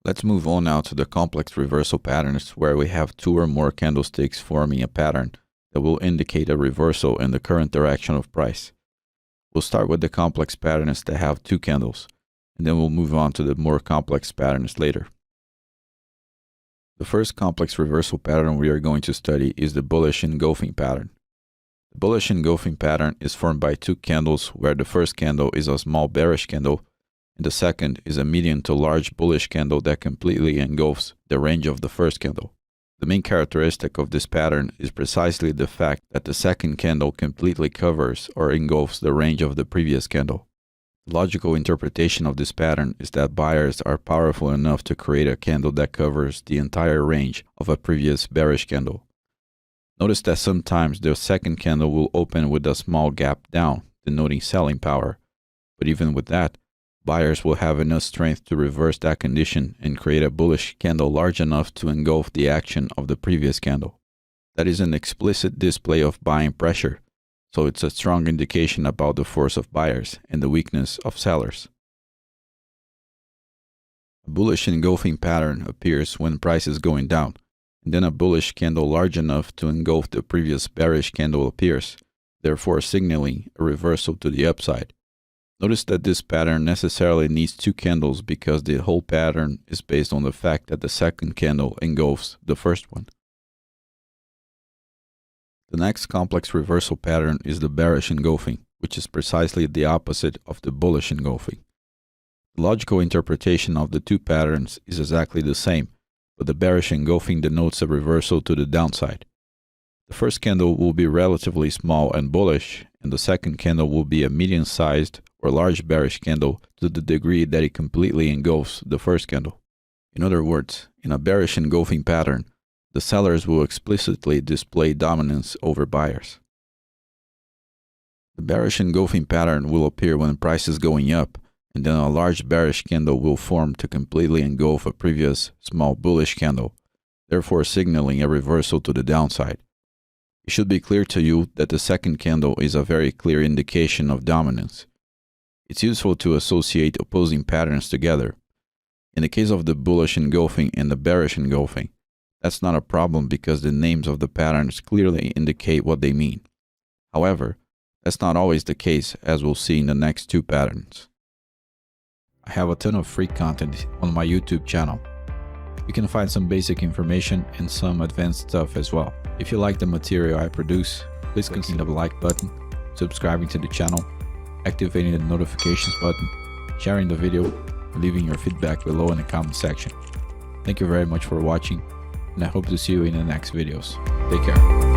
Let's move on now to the complex reversal patterns, where we have two or more candlesticks forming a pattern that will indicate a reversal in the current direction of price. We'll start with the complex patterns that have two candles, and then we'll move on to the more complex patterns later. The first complex reversal pattern we are going to study is the bullish engulfing pattern. The bullish engulfing pattern is formed by two candles, where the first candle is a small bearish candle and the second is a medium to large bullish candle that completely engulfs the range of the first candle. The main characteristic of this pattern is precisely the fact that the second candle completely covers or engulfs the range of the previous candle. The logical interpretation of this pattern is that buyers are powerful enough to create a candle that covers the entire range of a previous bearish candle. Notice that sometimes the second candle will open with a small gap down, denoting selling power. But even with that, buyers will have enough strength to reverse that condition and create a bullish candle large enough to engulf the action of the previous candle. That is an explicit display of buying pressure, so it's a strong indication about the force of buyers and the weakness of sellers. A bullish engulfing pattern appears when price is going down, and then a bullish candle large enough to engulf the previous bearish candle appears, therefore signaling a reversal to the upside. Notice that this pattern necessarily needs two candles because the whole pattern is based on the fact that the second candle engulfs the first one. The next complex reversal pattern is the bearish engulfing, which is precisely the opposite of the bullish engulfing. The logical interpretation of the two patterns is exactly the same, but the bearish engulfing denotes a reversal to the downside. The first candle will be relatively small and bullish, and the second candle will be a medium-sized or large bearish candle to the degree that it completely engulfs the first candle. In other words, in a bearish engulfing pattern, the sellers will explicitly display dominance over buyers. The bearish engulfing pattern will appear when price is going up, and then a large bearish candle will form to completely engulf a previous small bullish candle, therefore signaling a reversal to the downside. It should be clear to you that the second candle is a very clear indication of dominance. It's useful to associate opposing patterns together. In the case of the bullish engulfing and the bearish engulfing, that's not a problem because the names of the patterns clearly indicate what they mean. However, that's not always the case, as we'll see in the next two patterns. I have a ton of free content on my YouTube channel. You can find some basic information and some advanced stuff as well. If you like the material I produce, please consider the like button, subscribing to the channel, activating the notifications button, sharing the video, and leaving your feedback below in the comment section. Thank you very much for watching, and I hope to see you in the next videos. Take care.